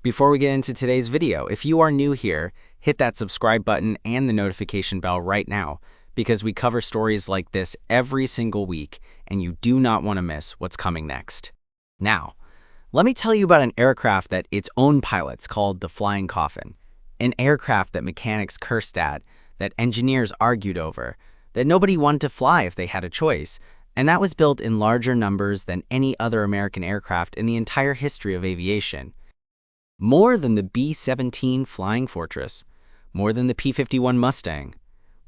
Before we get into today's video, if you are new here, hit that subscribe button and the notification bell right now because we cover stories like this every single week and you do not want to miss what's coming next. Now, let me tell you about an aircraft that its own pilots called the Flying Coffin, an aircraft that mechanics cursed at, that engineers argued over, that nobody wanted to fly if they had a choice, and that was built in larger numbers than any other American aircraft in the entire history of aviation. More than the B-17 Flying Fortress, more than the P-51 Mustang,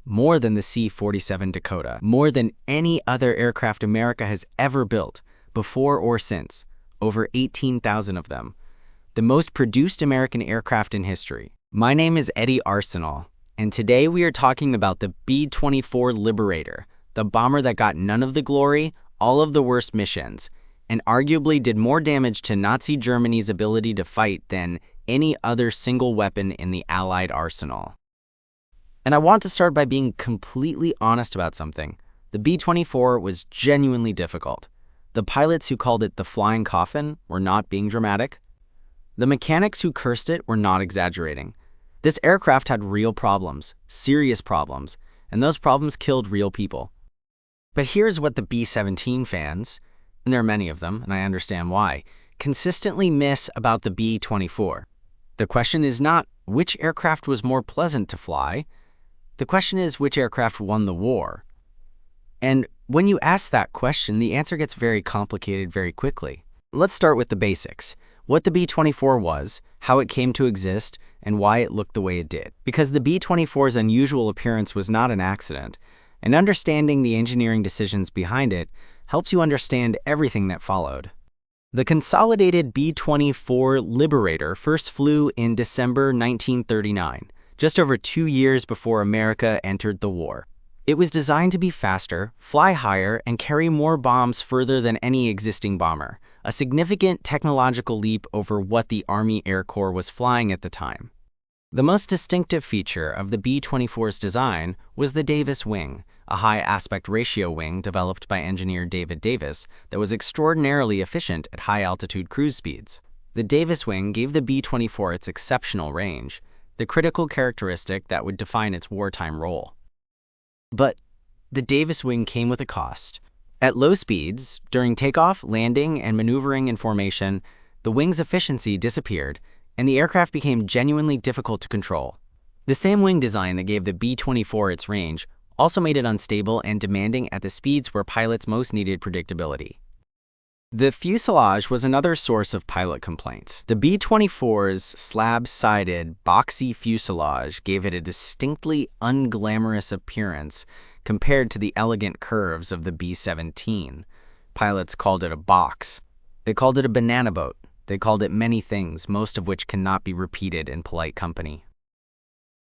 more than the C-47 Dakota, more than any other aircraft America has ever built, before or since, over 18,000 of them. The most produced American aircraft in history. My name is Eddie Arsenal, and today we are talking about the B-24 Liberator, the bomber that got none of the glory, all of the worst missions, and arguably did more damage to Nazi Germany's ability to fight than any other single weapon in the Allied arsenal. And I want to start by being completely honest about something. The B-24 was genuinely difficult. The pilots who called it the Flying Coffin were not being dramatic. The mechanics who cursed it were not exaggerating. This aircraft had real problems, serious problems, and those problems killed real people. But here's what the B-17 fans, and there are many of them, and I understand why, consistently miss about the B-24. The question is not which aircraft was more pleasant to fly. The question is which aircraft won the war. And when you ask that question, the answer gets very complicated very quickly. Let's start with the basics. What the B-24 was, how it came to exist, and why it looked the way it did. Because the B-24's unusual appearance was not an accident, and understanding the engineering decisions behind it helps you understand everything that followed. The consolidated B-24 Liberator first flew in December 1939, just over 2 years before America entered the war. It was designed to be faster, fly higher, and carry more bombs further than any existing bomber, a significant technological leap over what the Army Air Corps was flying at the time. The most distinctive feature of the B-24's design was the Davis wing, a high aspect ratio wing developed by engineer David Davis that was extraordinarily efficient at high-altitude cruise speeds. The Davis wing gave the B-24 its exceptional range, the critical characteristic that would define its wartime role. But the Davis wing came with a cost. At low speeds, during takeoff, landing, and maneuvering in formation, the wing's efficiency disappeared, and the aircraft became genuinely difficult to control. The same wing design that gave the B-24 its range also made it unstable and demanding at the speeds where pilots most needed predictability. The fuselage was another source of pilot complaints. The B-24's slab-sided, boxy fuselage gave it a distinctly unglamorous appearance compared to the elegant curves of the B-17. Pilots called it a box. They called it a banana boat. They called it many things, most of which cannot be repeated in polite company.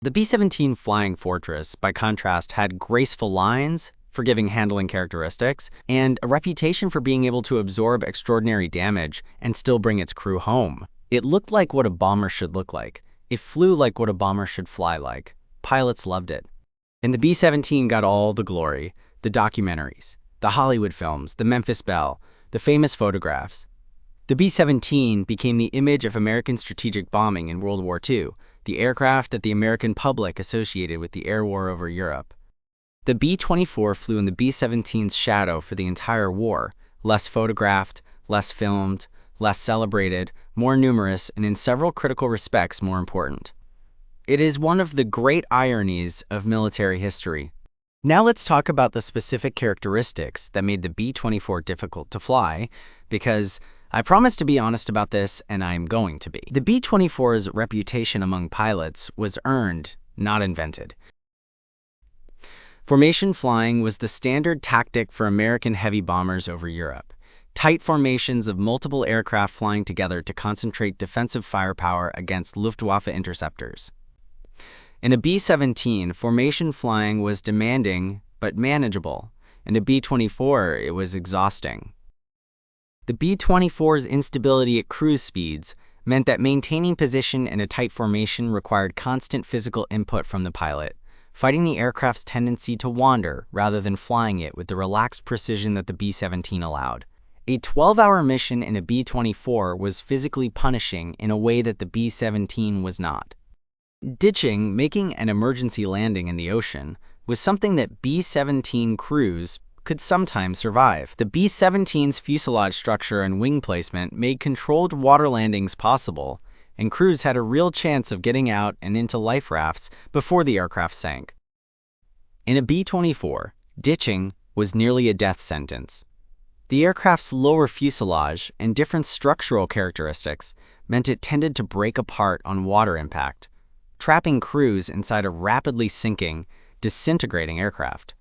The B-17 Flying Fortress, by contrast, had graceful lines, forgiving handling characteristics, and a reputation for being able to absorb extraordinary damage and still bring its crew home. It looked like what a bomber should look like. It flew like what a bomber should fly like. Pilots loved it. And the B-17 got all the glory, the documentaries, the Hollywood films, the Memphis Belle, the famous photographs. The B-17 became the image of American strategic bombing in World War II, the aircraft that the American public associated with the air war over Europe. The B-24 flew in the B-17's shadow for the entire war, less photographed, less filmed, less celebrated, more numerous, and in several critical respects more important. It is one of the great ironies of military history. Now let's talk about the specific characteristics that made the B-24 difficult to fly, because I promised to be honest about this, and I'm going to be. The B-24's reputation among pilots was earned, not invented. Formation flying was the standard tactic for American heavy bombers over Europe. Tight formations of multiple aircraft flying together to concentrate defensive firepower against Luftwaffe interceptors. In a B-17, formation flying was demanding but manageable. In a B-24, it was exhausting. The B-24's instability at cruise speeds meant that maintaining position in a tight formation required constant physical input from the pilot, fighting the aircraft's tendency to wander rather than flying it with the relaxed precision that the B-17 allowed. A 12-hour mission in a B-24 was physically punishing in a way that the B-17 was not. Ditching, making an emergency landing in the ocean, was something that B-17 crews could sometimes survive. The B-17's fuselage structure and wing placement made controlled water landings possible, and crews had a real chance of getting out and into life rafts before the aircraft sank. In a B-24, ditching was nearly a death sentence. The aircraft's lower fuselage and different structural characteristics meant it tended to break apart on water impact, trapping crews inside a rapidly sinking, disintegrating aircraft.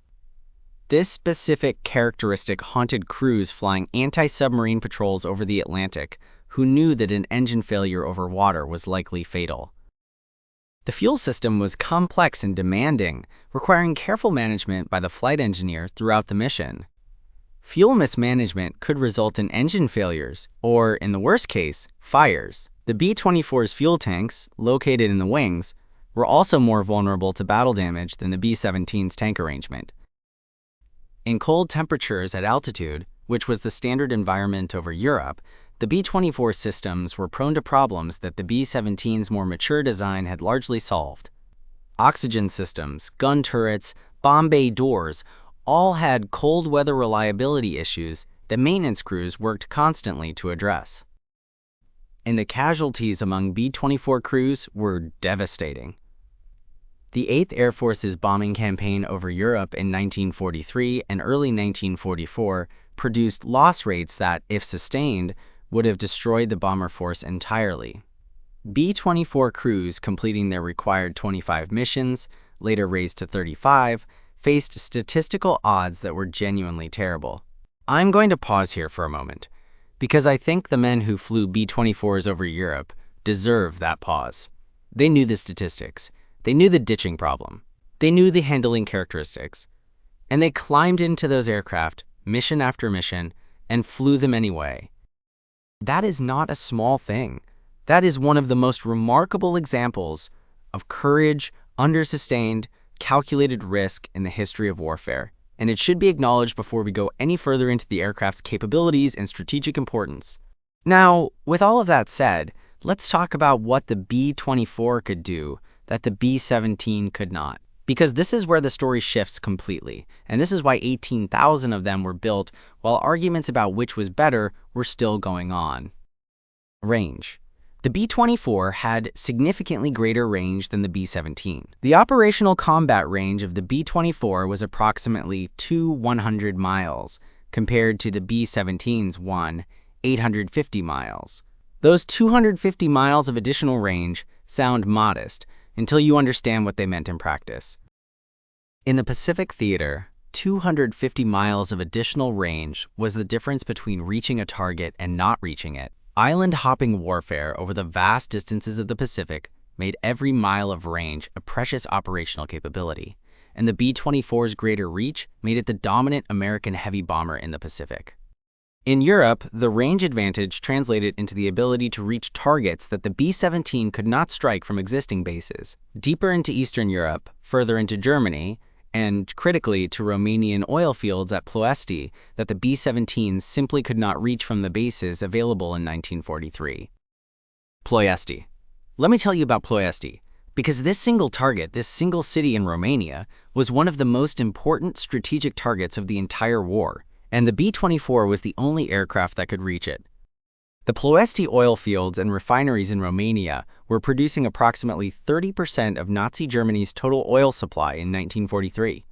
This specific characteristic haunted crews flying anti-submarine patrols over the Atlantic who knew that an engine failure over water was likely fatal. The fuel system was complex and demanding, requiring careful management by the flight engineer throughout the mission. Fuel mismanagement could result in engine failures, or, in the worst case, fires. The B-24's fuel tanks, located in the wings, were also more vulnerable to battle damage than the B-17's tank arrangement. In cold temperatures at altitude, which was the standard environment over Europe, the B-24 systems were prone to problems that the B-17's more mature design had largely solved. Oxygen systems, gun turrets, bomb bay doors all had cold weather reliability issues that maintenance crews worked constantly to address. And the casualties among B-24 crews were devastating. The 8th Air Force's bombing campaign over Europe in 1943 and early 1944 produced loss rates that, if sustained, would have destroyed the bomber force entirely. B-24 crews completing their required 25 missions, later raised to 35, faced statistical odds that were genuinely terrible. I'm going to pause here for a moment, because I think the men who flew B-24s over Europe deserve that pause. They knew the statistics. They knew the ditching problem. They knew the handling characteristics. And they climbed into those aircraft, mission after mission, and flew them anyway. That is not a small thing. That is one of the most remarkable examples of courage under sustained, calculated risk in the history of warfare, and it should be acknowledged before we go any further into the aircraft's capabilities and strategic importance. Now, with all of that said, let's talk about what the B-24 could do that the B-17 could not. Because this is where the story shifts completely, and this is why 18,000 of them were built while arguments about which was better were still going on. Range. The B-24 had significantly greater range than the B-17. The operational combat range of the B-24 was approximately 100 miles, compared to the B-17's 850 miles. Those 250 miles of additional range sound modest until you understand what they meant in practice. In the Pacific Theater, 250 miles of additional range was the difference between reaching a target and not reaching it. Island-hopping warfare over the vast distances of the Pacific made every mile of range a precious operational capability, and the B-24's greater reach made it the dominant American heavy bomber in the Pacific. In Europe, the range advantage translated into the ability to reach targets that the B-17 could not strike from existing bases. Deeper into Eastern Europe, further into Germany, and critically to Romanian oil fields at Ploiești that the B-17 simply could not reach from the bases available in 1943. Ploiești. Let me tell you about Ploiești, because this single target, this single city in Romania, was one of the most important strategic targets of the entire war, and the B-24 was the only aircraft that could reach it. The Ploiești oil fields and refineries in Romania were producing approximately 30% of Nazi Germany's total oil supply in 1943.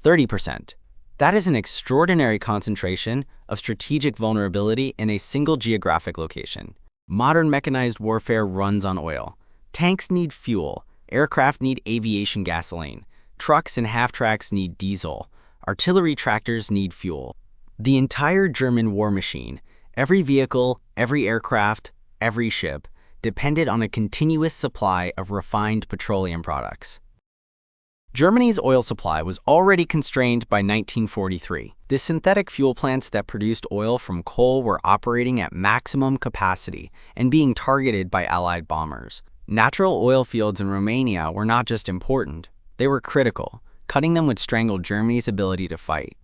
30%. That is an extraordinary concentration of strategic vulnerability in a single geographic location. Modern mechanized warfare runs on oil. Tanks need fuel. Aircraft need aviation gasoline. Trucks and half-tracks need diesel. Artillery tractors need fuel. The entire German war machine, every vehicle, every aircraft, every ship, depended on a continuous supply of refined petroleum products. Germany's oil supply was already constrained by 1943. The synthetic fuel plants that produced oil from coal were operating at maximum capacity and being targeted by Allied bombers. Natural oil fields in Romania were not just important, they were critical. Cutting them would strangle Germany's ability to fight.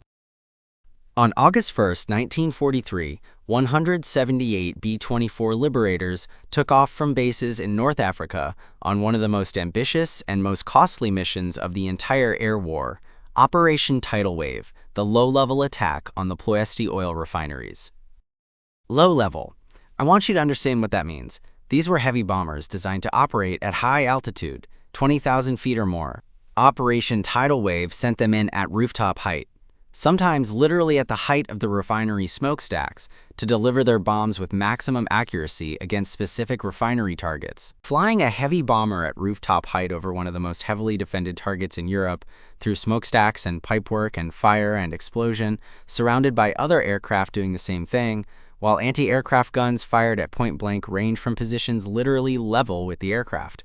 On August 1st, 1943, 178 B-24 Liberators took off from bases in North Africa on one of the most ambitious and most costly missions of the entire air war, Operation Tidal Wave, the low-level attack on the Ploesti oil refineries. Low level. I want you to understand what that means. These were heavy bombers designed to operate at high altitude, 20,000 feet or more. Operation Tidal Wave sent them in at rooftop height, sometimes literally at the height of the refinery smokestacks, to deliver their bombs with maximum accuracy against specific refinery targets. Flying a heavy bomber at rooftop height over one of the most heavily defended targets in Europe, through smokestacks and pipework and fire and explosion, surrounded by other aircraft doing the same thing, while anti-aircraft guns fired at point-blank range from positions literally level with the aircraft.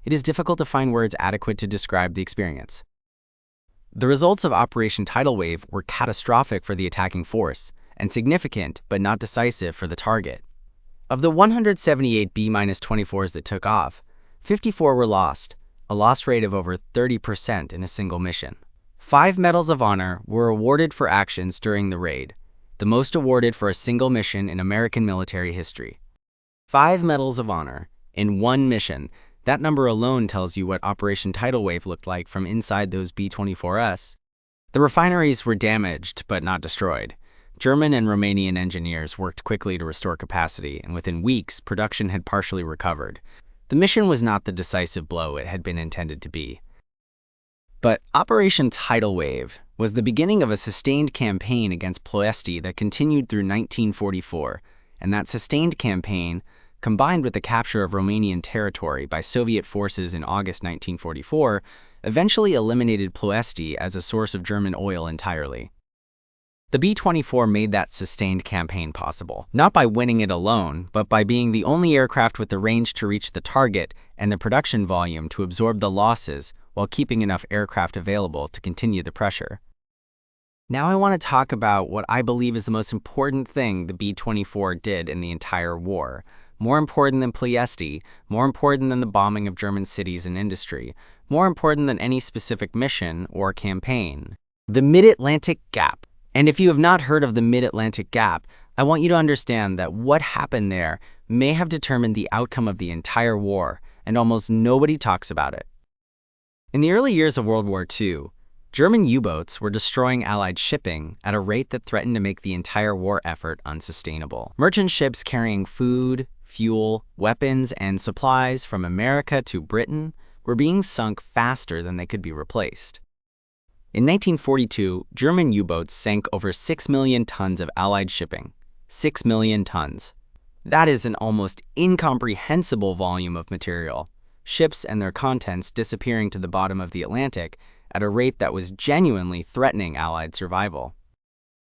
It is difficult to find words adequate to describe the experience. The results of Operation Tidal Wave were catastrophic for the attacking force, and significant but not decisive for the target. Of the 178 B-24s that took off, 54 were lost, a loss rate of over 30% in a single mission. 5 Medals of Honor were awarded for actions during the raid, the most awarded for a single mission in American military history. 5 Medals of Honor in one mission. That number alone tells you what Operation Tidal Wave looked like from inside those B-24s. The refineries were damaged but not destroyed. German and Romanian engineers worked quickly to restore capacity, and within weeks, production had partially recovered. The mission was not the decisive blow it had been intended to be. But Operation Tidal Wave was the beginning of a sustained campaign against Ploesti that continued through 1944, and that sustained campaign, combined with the capture of Romanian territory by Soviet forces in August 1944, eventually eliminated Ploesti as a source of German oil entirely. The B-24 made that sustained campaign possible, not by winning it alone, but by being the only aircraft with the range to reach the target and the production volume to absorb the losses while keeping enough aircraft available to continue the pressure. Now I want to talk about what I believe is the most important thing the B-24 did in the entire war. More important than Ploesti, more important than the bombing of German cities and industry, more important than any specific mission or campaign. The Mid-Atlantic Gap. And if you have not heard of the Mid-Atlantic Gap, I want you to understand that what happened there may have determined the outcome of the entire war, and almost nobody talks about it. In the early years of World War II, German U-boats were destroying Allied shipping at a rate that threatened to make the entire war effort unsustainable. Merchant ships carrying food, fuel, weapons, and supplies from America to Britain were being sunk faster than they could be replaced. In 1942, German U-boats sank over 6 million tons of Allied shipping. 6 million tons. That is an almost incomprehensible volume of material. Ships and their contents disappearing to the bottom of the Atlantic at a rate that was genuinely threatening Allied survival.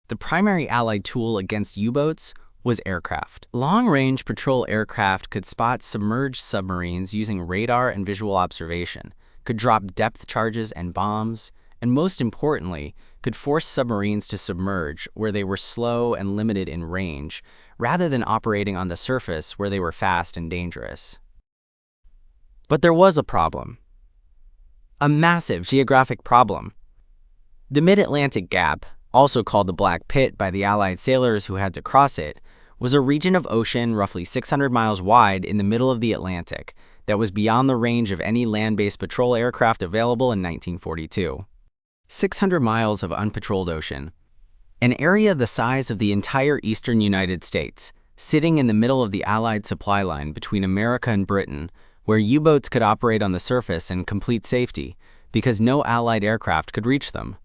The primary Allied tool against U-boats was aircraft. Long-range patrol aircraft could spot submerged submarines using radar and visual observation, could drop depth charges and bombs, and most importantly, could force submarines to submerge where they were slow and limited in range, rather than operating on the surface where they were fast and dangerous. But there was a problem. A massive geographic problem. The Mid-Atlantic Gap, also called the Black Pit by the Allied sailors who had to cross it, was a region of ocean roughly 600 miles wide in the middle of the Atlantic that was beyond the range of any land-based patrol aircraft available in 1942. 600 miles of unpatrolled ocean. An area the size of the entire eastern United States, sitting in the middle of the Allied supply line between America and Britain, where U-boats could operate on the surface in complete safety because no Allied aircraft could reach them.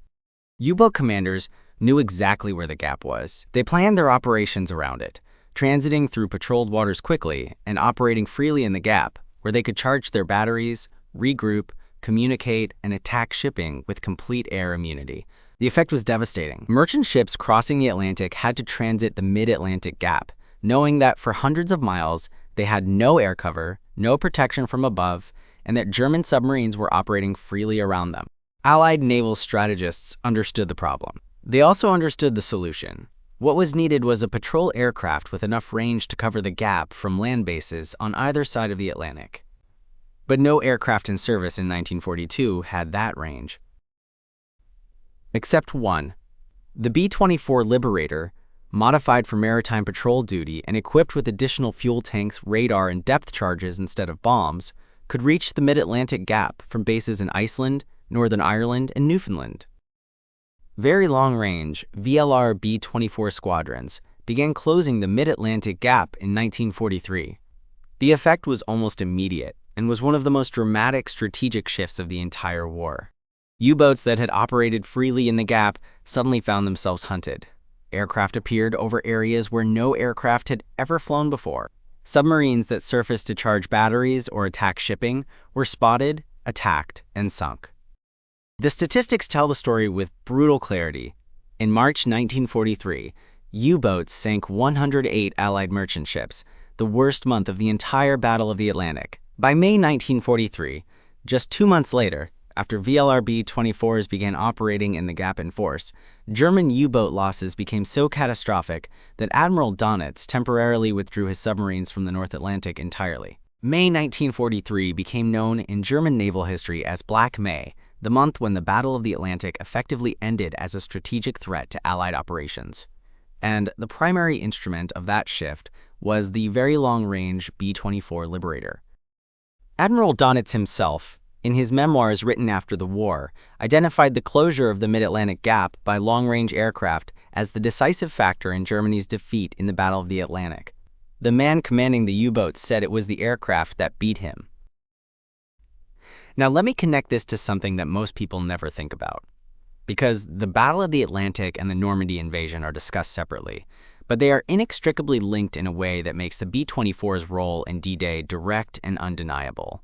U-boat commanders knew exactly where the gap was. They planned their operations around it, transiting through patrolled waters quickly and operating freely in the gap, where they could charge their batteries, regroup, communicate, and attack shipping with complete air immunity. The effect was devastating. Merchant ships crossing the Atlantic had to transit the Mid-Atlantic Gap, knowing that for hundreds of miles, they had no air cover, no protection from above, and that German submarines were operating freely around them. Allied naval strategists understood the problem. They also understood the solution. What was needed was a patrol aircraft with enough range to cover the gap from land bases on either side of the Atlantic. But no aircraft in service in 1942 had that range. Except one. The B-24 Liberator, modified for maritime patrol duty and equipped with additional fuel tanks, radar, and depth charges instead of bombs, could reach the mid-Atlantic Gap from bases in Iceland, Northern Ireland, and Newfoundland. Very long-range VLR B-24 squadrons began closing the mid-Atlantic Gap in 1943. The effect was almost immediate and was one of the most dramatic strategic shifts of the entire war. U-boats that had operated freely in the Gap suddenly found themselves hunted. Aircraft appeared over areas where no aircraft had ever flown before. Submarines that surfaced to charge batteries or attack shipping were spotted, attacked, and sunk. The statistics tell the story with brutal clarity. In March 1943, U-boats sank 108 Allied merchant ships, the worst month of the entire Battle of the Atlantic. By May 1943, just 2 months later, after VLR B-24s began operating in the Gap in force, German U-boat losses became so catastrophic that Admiral Donitz temporarily withdrew his submarines from the North Atlantic entirely. May 1943 became known in German naval history as Black May, the month when the Battle of the Atlantic effectively ended as a strategic threat to Allied operations. And the primary instrument of that shift was the very long-range B-24 Liberator. Admiral Donitz himself, in his memoirs written after the war, identified the closure of the mid-Atlantic Gap by long-range aircraft as the decisive factor in Germany's defeat in the Battle of the Atlantic. The man commanding the U-boats said it was the aircraft that beat him. Now let me connect this to something that most people never think about. Because the Battle of the Atlantic and the Normandy invasion are discussed separately, but they are inextricably linked in a way that makes the B-24's role in D-Day direct and undeniable.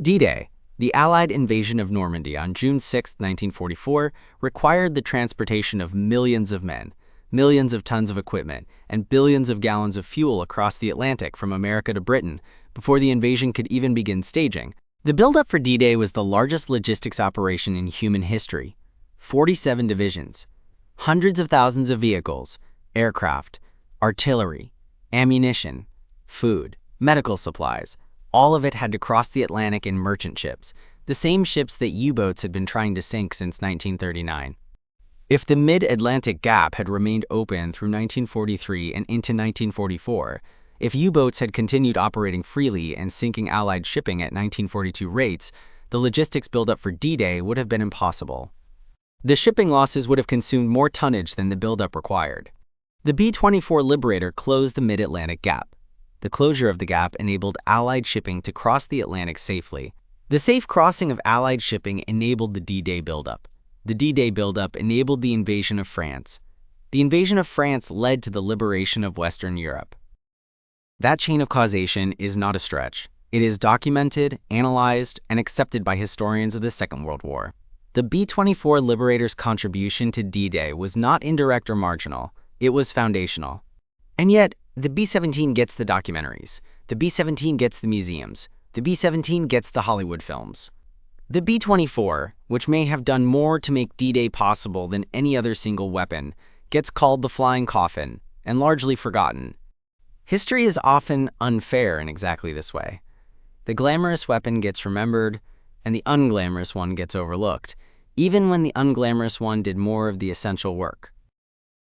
D-Day, the Allied invasion of Normandy on June 6, 1944, required the transportation of millions of men, millions of tons of equipment, and billions of gallons of fuel across the Atlantic from America to Britain before the invasion could even begin staging. The buildup for D-Day was the largest logistics operation in human history. 47 divisions, hundreds of thousands of vehicles, aircraft, artillery, ammunition, food, medical supplies, all of it had to cross the Atlantic in merchant ships, the same ships that U-boats had been trying to sink since 1939. If the mid-Atlantic Gap had remained open through 1943 and into 1944, if U-boats had continued operating freely and sinking Allied shipping at 1942 rates, the logistics buildup for D-Day would have been impossible. The shipping losses would have consumed more tonnage than the buildup required. The B-24 Liberator closed the mid-Atlantic Gap. The closure of the gap enabled Allied shipping to cross the Atlantic safely. The safe crossing of Allied shipping enabled the D-Day buildup. The D-Day buildup enabled the invasion of France. The invasion of France led to the liberation of Western Europe. That chain of causation is not a stretch. It is documented, analyzed, and accepted by historians of the Second World War. The B-24 Liberator's contribution to D-Day was not indirect or marginal. It was foundational. And yet, the B-17 gets the documentaries. The B-17 gets the museums. The B-17 gets the Hollywood films. The B-24, which may have done more to make D-Day possible than any other single weapon, gets called the Flying Coffin and largely forgotten. History is often unfair in exactly this way. The glamorous weapon gets remembered, and the unglamorous one gets overlooked, even when the unglamorous one did more of the essential work.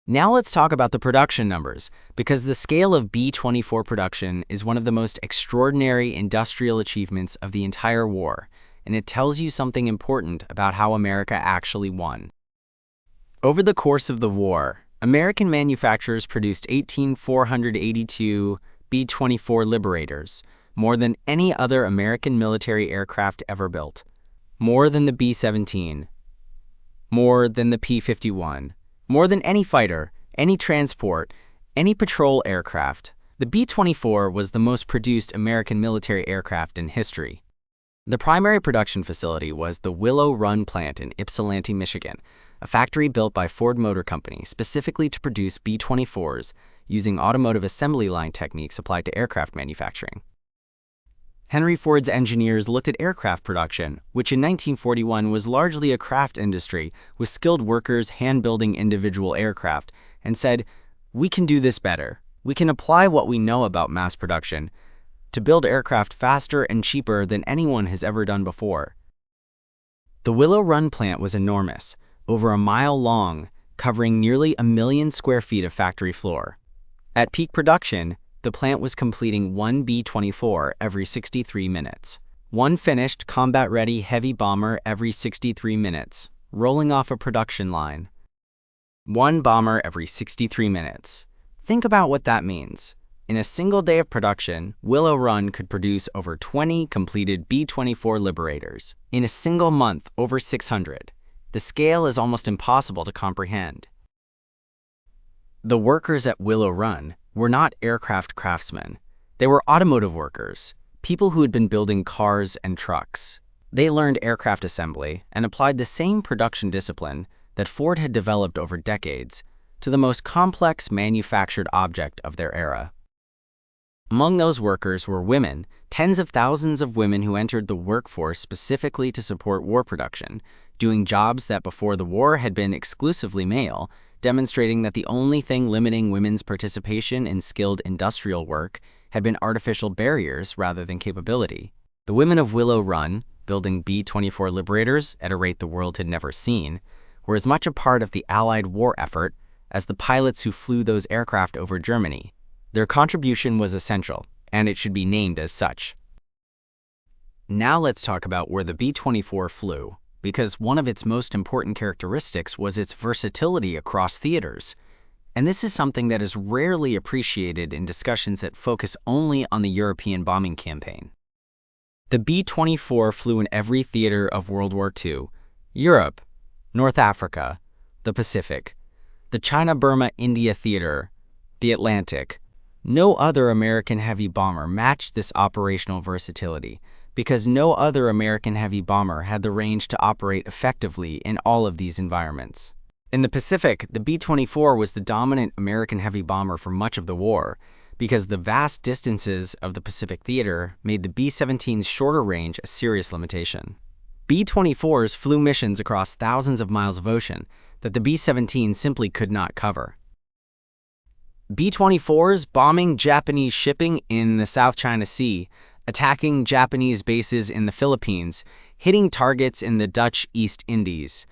Now let's talk about the production numbers, because the scale of B-24 production is one of the most extraordinary industrial achievements of the entire war, and it tells you something important about how America actually won. Over the course of the war, American manufacturers produced 18,482 B-24 Liberators, more than any other American military aircraft ever built, more than the B-17, more than the P-51, more than any fighter, any transport, any patrol aircraft. The B-24 was the most produced American military aircraft in history. The primary production facility was the Willow Run plant in Ypsilanti, Michigan, a factory built by Ford Motor Company specifically to produce B-24s using automotive assembly line techniques applied to aircraft manufacturing. Henry Ford's engineers looked at aircraft production, which in 1941 was largely a craft industry with skilled workers hand-building individual aircraft, and said, "We can do this better. We can apply what we know about mass production to build aircraft faster and cheaper than anyone has ever done before." The Willow Run plant was enormous, over a mile long, covering nearly 1 million square feet of factory floor. At peak production, the plant was completing one B-24 every 63 minutes. One finished, combat-ready heavy bomber every 63 minutes, rolling off a production line. One bomber every 63 minutes. Think about what that means. In a single day of production, Willow Run could produce over 20 completed B-24 Liberators. In a single month, over 600. The scale is almost impossible to comprehend. The workers at Willow Run were not aircraft craftsmen. They were automotive workers, people who had been building cars and trucks. They learned aircraft assembly and applied the same production discipline that Ford had developed over decades to the most complex manufactured object of their era. Among those workers were women, tens of thousands of women who entered the workforce specifically to support war production, doing jobs that before the war had been exclusively male, demonstrating that the only thing limiting women's participation in skilled industrial work had been artificial barriers rather than capability. The women of Willow Run, building B-24 Liberators at a rate the world had never seen, were as much a part of the Allied war effort as the pilots who flew those aircraft over Germany. Their contribution was essential, and it should be named as such. Now let's talk about where the B-24 flew, because one of its most important characteristics was its versatility across theaters. And this is something that is rarely appreciated in discussions that focus only on the European bombing campaign. The B-24 flew in every theater of World War II: Europe, North Africa, the Pacific, the China-Burma-India theater, the Atlantic. No other American heavy bomber matched this operational versatility because no other American heavy bomber had the range to operate effectively in all of these environments. In the Pacific, the B-24 was the dominant American heavy bomber for much of the war because the vast distances of the Pacific theater made the B-17's shorter range a serious limitation. B-24s flew missions across thousands of miles of ocean that the B-17 simply could not cover. B-24s bombing Japanese shipping in the South China Sea, attacking Japanese bases in the Philippines, hitting targets in the Dutch East Indies.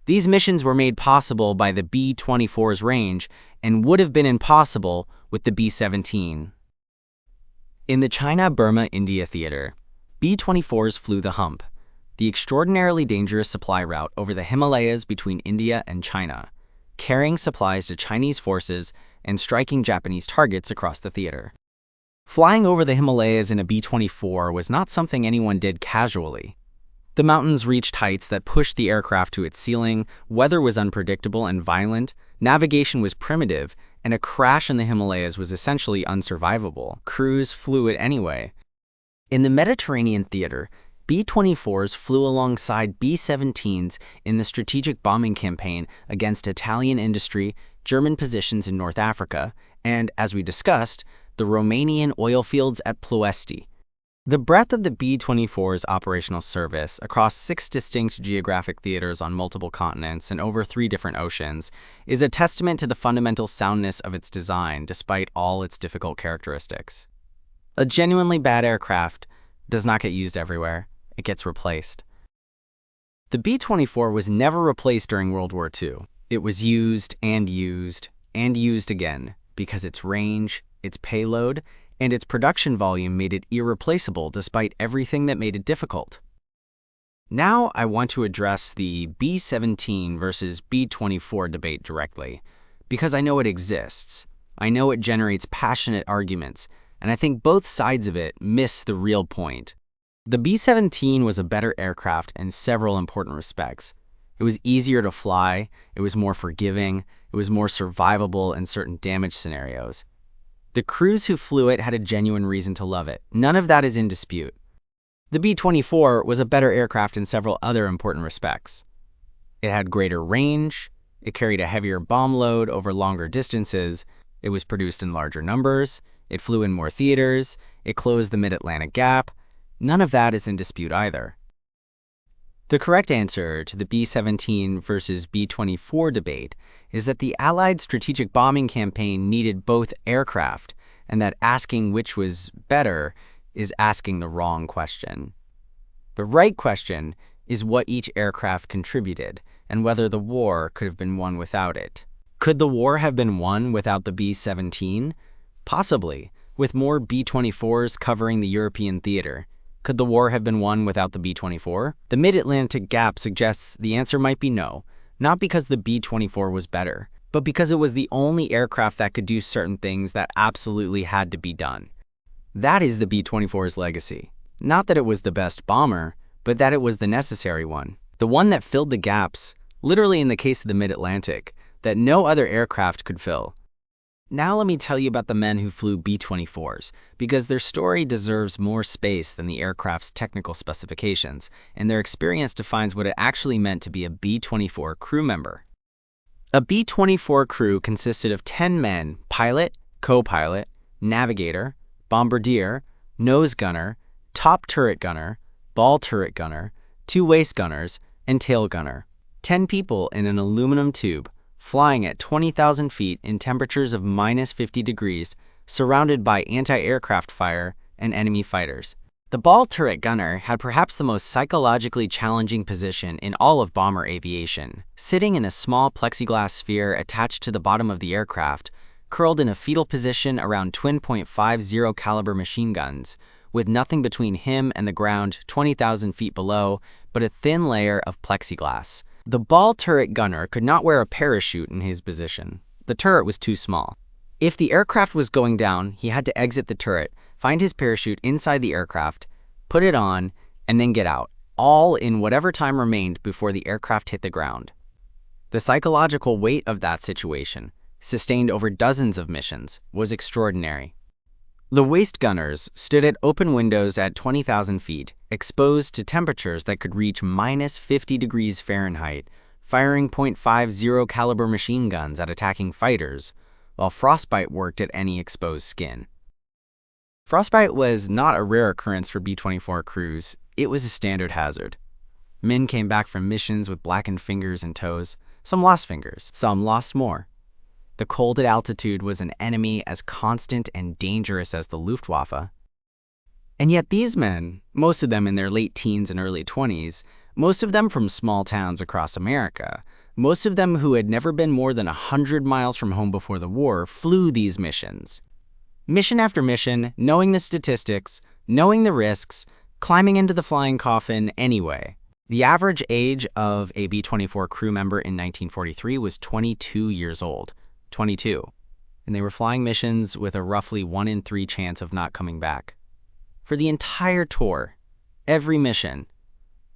These missions were made possible by the B-24's range and would have been impossible with the B-17. In the China-Burma-India theater, B-24s flew the hump, the extraordinarily dangerous supply route over the Himalayas between India and China, carrying supplies to Chinese forces and striking Japanese targets across the theater. Flying over the Himalayas in a B-24 was not something anyone did casually. The mountains reached heights that pushed the aircraft to its ceiling, weather was unpredictable and violent, navigation was primitive, and a crash in the Himalayas was essentially unsurvivable. Crews flew it anyway. In the Mediterranean theater, B-24s flew alongside B-17s in the strategic bombing campaign against Italian industry, German positions in North Africa, and, as we discussed, the Romanian oil fields at Ploiești. The breadth of the B-24's operational service across 6 distinct geographic theaters on multiple continents and over 3 different oceans is a testament to the fundamental soundness of its design despite all its difficult characteristics. A genuinely bad aircraft does not get used everywhere. It gets replaced. The B-24 was never replaced during World War II. It was used and used and used again because its range, its payload, and its production volume made it irreplaceable despite everything that made it difficult. Now I want to address the B-17 versus B-24 debate directly, because I know it exists. I know it generates passionate arguments, and I think both sides of it miss the real point. The B-17 was a better aircraft in several important respects. It was easier to fly, it was more forgiving, it was more survivable in certain damage scenarios. The crews who flew it had a genuine reason to love it. None of that is in dispute. The B-24 was a better aircraft in several other important respects. It had greater range, it carried a heavier bomb load over longer distances, it was produced in larger numbers, it flew in more theaters, it closed the Mid-Atlantic Gap. None of that is in dispute either. The correct answer to the B-17 versus B-24 debate is that the Allied strategic bombing campaign needed both aircraft, and that asking which was better is asking the wrong question. The right question is what each aircraft contributed, and whether the war could have been won without it. Could the war have been won without the B-17? Possibly, with more B-24s covering the European theater. Could the war have been won without the B-24? The Mid-Atlantic Gap suggests the answer might be no, not because the B-24 was better, but because it was the only aircraft that could do certain things that absolutely had to be done. That is the B-24's legacy. Not that it was the best bomber, but that it was the necessary one. The one that filled the gaps, literally in the case of the Mid-Atlantic, that no other aircraft could fill. Now let me tell you about the men who flew B-24s, because their story deserves more space than the aircraft's technical specifications, and their experience defines what it actually meant to be a B-24 crew member. A B-24 crew consisted of 10 men: pilot, co-pilot, navigator, bombardier, nose gunner, top turret gunner, ball turret gunner, 2 waist gunners, and tail gunner. 10 people in an aluminum tube, flying at 20,000 feet in temperatures of -50 degrees, surrounded by anti-aircraft fire and enemy fighters. The ball turret gunner had perhaps the most psychologically challenging position in all of bomber aviation, sitting in a small plexiglass sphere attached to the bottom of the aircraft, curled in a fetal position around twin .50 caliber machine guns, with nothing between him and the ground 20,000 feet below but a thin layer of plexiglass. The ball turret gunner could not wear a parachute in his position. The turret was too small. If the aircraft was going down, he had to exit the turret, find his parachute inside the aircraft, put it on, and then get out, all in whatever time remained before the aircraft hit the ground. The psychological weight of that situation, sustained over dozens of missions, was extraordinary. The waist gunners stood at open windows at 20,000 feet, exposed to temperatures that could reach -50 degrees Fahrenheit, firing .50 caliber machine guns at attacking fighters, while frostbite worked at any exposed skin. Frostbite was not a rare occurrence for B-24 crews, it was a standard hazard. Men came back from missions with blackened fingers and toes. Some lost fingers, some lost more. The cold at altitude was an enemy as constant and dangerous as the Luftwaffe. And yet these men, most of them in their late teens and early 20s, most of them from small towns across America, most of them who had never been more than 100 miles from home before the war, flew these missions. Mission after mission, knowing the statistics, knowing the risks, climbing into the Flying Coffin anyway. The average age of a B-24 crew member in 1943 was 22 years old. 22. And they were flying missions with a roughly 1 in 3 chance of not coming back. For the entire tour, every mission,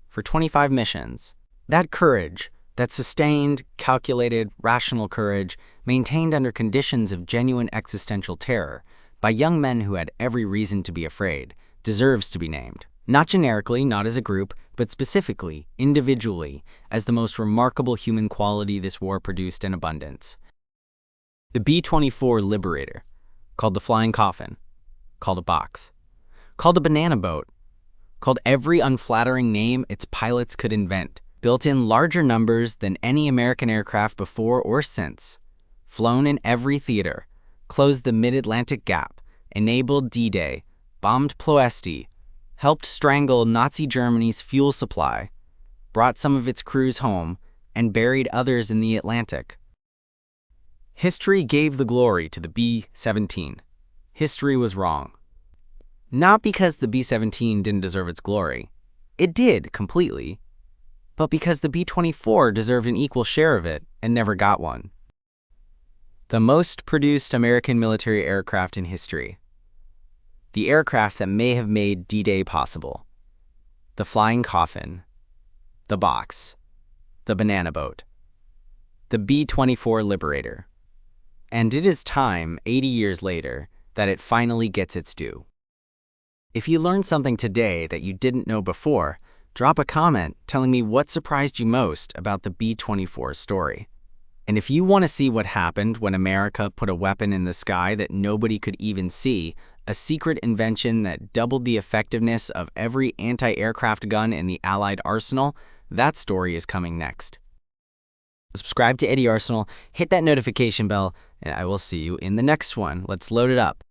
for 25 missions, that courage, that sustained, calculated, rational courage, maintained under conditions of genuine existential terror, by young men who had every reason to be afraid, deserves to be named. Not generically, not as a group, but specifically, individually, as the most remarkable human quality this war produced in abundance. The B-24 Liberator, called the Flying Coffin, called a box, called a banana boat, called every unflattering name its pilots could invent, built in larger numbers than any American aircraft before or since, flown in every theater, closed the Mid-Atlantic Gap, enabled D-Day, bombed Ploesti, helped strangle Nazi Germany's fuel supply, brought some of its crews home, and buried others in the Atlantic. History gave the glory to the B-17. History was wrong. Not because the B-17 didn't deserve its glory. It did, completely. But because the B-24 deserved an equal share of it and never got one. The most produced American military aircraft in history. The aircraft that may have made D-Day possible. The Flying Coffin. The box. The banana boat. The B-24 Liberator. And it is time, 80 years later, that it finally gets its due. If you learned something today that you didn't know before, drop a comment telling me what surprised you most about the B-24 story. And if you want to see what happened when America put a weapon in the sky that nobody could even see, a secret invention that doubled the effectiveness of every anti-aircraft gun in the Allied arsenal, that story is coming next. Subscribe to Eddie Arsenal, hit that notification bell, and I will see you in the next one. Let's load it up.